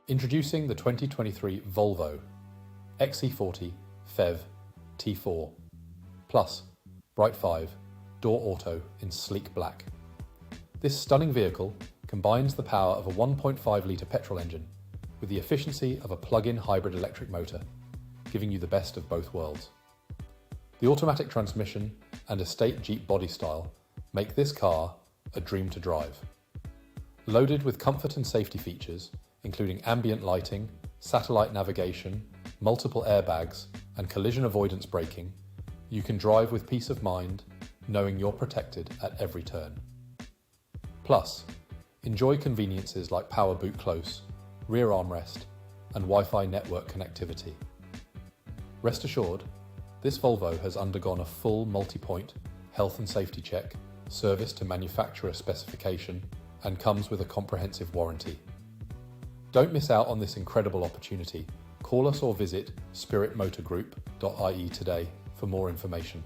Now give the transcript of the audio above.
Introducing the 2023 Volvo Xc40 Phev T4 Plus Bright 5 Door Auto in sleek black. This stunning vehicle combines the power of a 1.5 litre petrol engine with the efficiency of a plug-in hybrid electric motor, giving you the best of both worlds. The automatic transmission and estate Jeep body style make this car a dream to drive. Loaded with comfort and safety features, including ambient lighting, satellite navigation, multiple airbags, and collision avoidance braking, you can drive with peace of mind, knowing you're protected at every turn. Plus, enjoy conveniences like power boot close, rear armrest, and Wi-Fi network connectivity. Rest assured, this Volvo has undergone a full multi-point health and safety check, serviced to manufacturer specification, and comes with a comprehensive warranty. Don't miss out on this incredible opportunity. Call us or visit spiritmotorgroup.ie today for more information.